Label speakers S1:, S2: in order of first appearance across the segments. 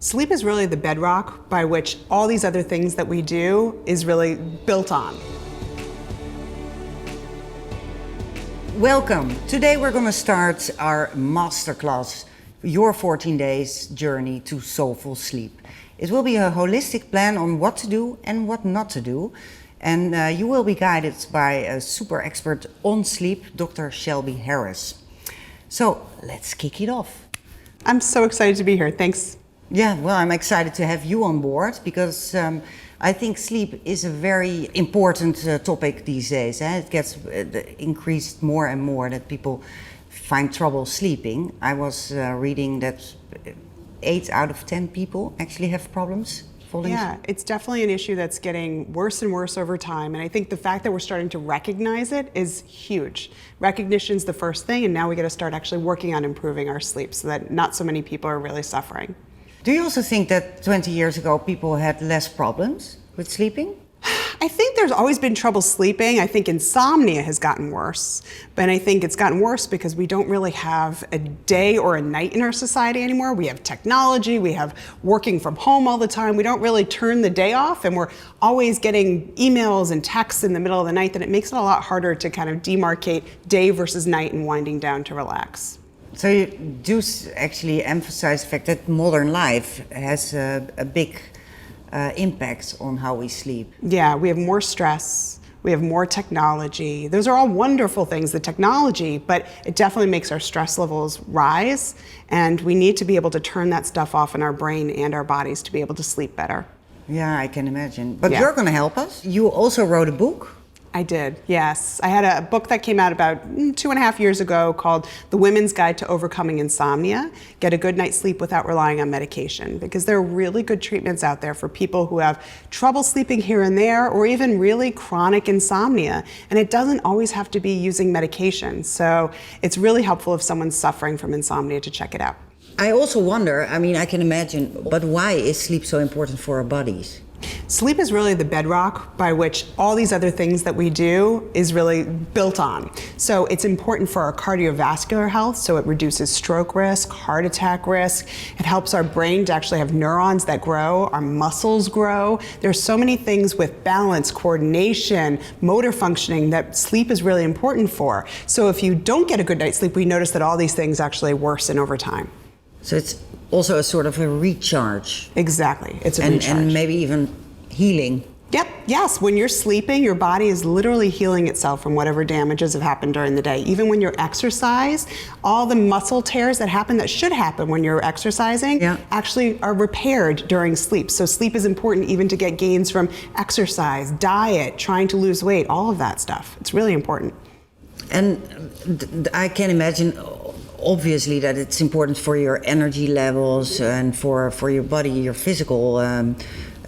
S1: Sleep is really the bedrock by which all these other things that we do is really built on.
S2: Welcome. Today we're going to start our masterclass, your 14 days journey to soulful sleep. It will be a holistic plan on what to do and what not to do. And you will be guided by a super expert on sleep, Dr. Shelby Harris. So let's kick it off.
S1: I'm so excited to be here. Thanks.
S2: Yeah, well, I'm excited to have you on board because I think sleep is a very important topic these days. It gets increased more and more that people find trouble sleeping. I was reading that 8 out of 10 people actually have problems falling asleep.
S1: Yeah, it's definitely an issue that's getting worse and worse over time. And I think the fact that we're starting to recognize it is huge. Recognition's the first thing, and now we got to start actually working on improving our sleep so that not so many people are really suffering.
S2: Do you also think that 20 years ago people had less problems with sleeping?
S1: I think there's always been trouble sleeping. I think insomnia has gotten worse. But I think it's gotten worse because we don't really have a day or a night in our society anymore. We have technology, we have working from home all the time. We don't really turn the day off, and we're always getting emails and texts in the middle of the night that it makes it a lot harder to kind of demarcate day versus night and winding down to relax.
S2: So you do actually emphasize the fact that modern life has a big impact on how we sleep.
S1: Yeah, we have more stress, we have more technology. Those are all wonderful things, the technology, but it definitely makes our stress levels rise, and we need to be able to turn that stuff off in our brain and our bodies to be able to sleep better.
S2: Yeah, I can imagine. But
S1: Yeah.
S2: You're going to help us. You also wrote a book.
S1: I did, yes. I had a book that came out about 2.5 years ago called The Women's Guide to Overcoming Insomnia, Get a Good Night's Sleep Without Relying on Medication, because there are really good treatments out there for people who have trouble sleeping here and there, or even really chronic insomnia. And it doesn't always have to be using medication. So it's really helpful if someone's suffering from insomnia to check it out.
S2: I also wonder, I can imagine, but why is sleep so important for our bodies?
S1: Sleep is really the bedrock by which all these other things that we do is really built on. So it's important for our cardiovascular health, so it reduces stroke risk, heart attack risk. It helps our brain to actually have neurons that grow, our muscles grow. There's so many things with balance, coordination, motor functioning that sleep is really important for. So if you don't get a good night's sleep, we notice that all these things actually worsen over time.
S2: So it's also a sort of a recharge.
S1: Exactly, it's a recharge.
S2: And maybe even healing.
S1: Yep, yes, when you're sleeping, your body is literally healing itself from whatever damages have happened during the day. Even when you're exercise, all the muscle tears that happen that should happen when you're exercising actually are repaired during sleep. So sleep is important even to get gains from exercise, diet, trying to lose weight, all of that stuff. It's really important.
S2: And I can imagine obviously that it's important for your energy levels and for your body, your physical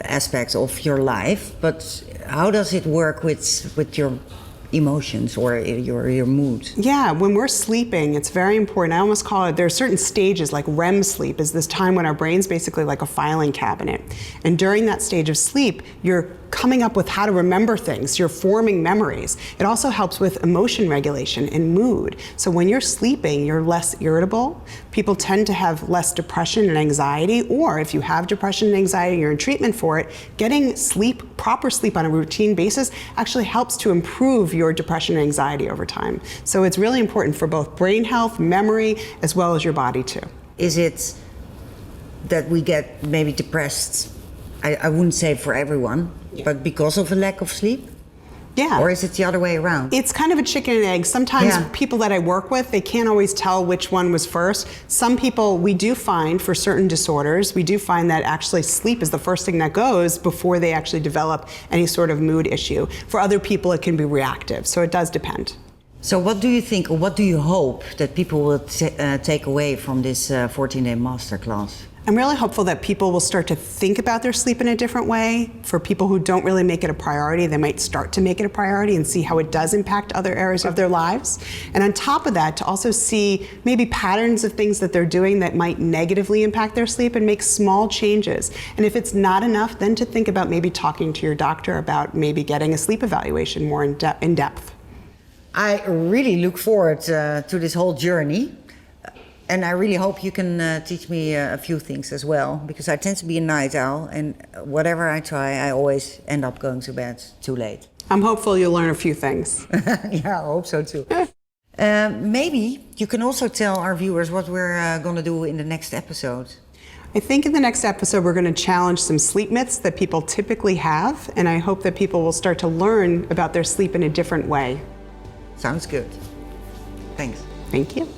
S2: aspects of your life, but how does it work with your emotions or your mood?
S1: Yeah, when we're sleeping, it's very important. I almost call it, there are certain stages, like REM sleep is this time when our brain's basically like a filing cabinet. And during that stage of sleep, you're coming up with how to remember things, you're forming memories. It also helps with emotion regulation and mood. So when you're sleeping, you're less irritable. People tend to have less depression and anxiety, or if you have depression and anxiety, you're in treatment for it, getting sleep, proper sleep on a routine basis actually helps to improve your depression and anxiety over time. So it's really important for both brain health, memory, as well as your body too.
S2: Is it that we get maybe depressed, I wouldn't say for everyone, but because of a lack of sleep?
S1: Yeah.
S2: Or is it the other way around?
S1: It's kind of a chicken and egg. Sometimes people that I work with, they can't always tell which one was first. Some people, we do find for certain disorders, we do find that actually sleep is the first thing that goes before they actually develop any sort of mood issue. For other people, it can be reactive. So it does depend.
S2: So what do you think, or what do you hope that people will take away from this 14-day masterclass?
S1: I'm really hopeful that people will start to think about their sleep in a different way. For people who don't really make it a priority, they might start to make it a priority and see how it does impact other areas of their lives. And on top of that, to also see maybe patterns of things that they're doing that might negatively impact their sleep and make small changes. And if it's not enough, then to think about maybe talking to your doctor about maybe getting a sleep evaluation more in depth.
S2: I really look forward to this whole journey. And I really hope you can teach me a few things as well, because I tend to be a night owl, and whatever I try, I always end up going to bed too late.
S1: I'm hopeful you'll learn a few things.
S2: Yeah, I hope so too. Maybe you can also tell our viewers what we're going to do in the next episode.
S1: I think in the next episode, we're going to challenge some sleep myths that people typically have, and I hope that people will start to learn about their sleep in a different way.
S2: Sounds good. Thanks.
S1: Thank you.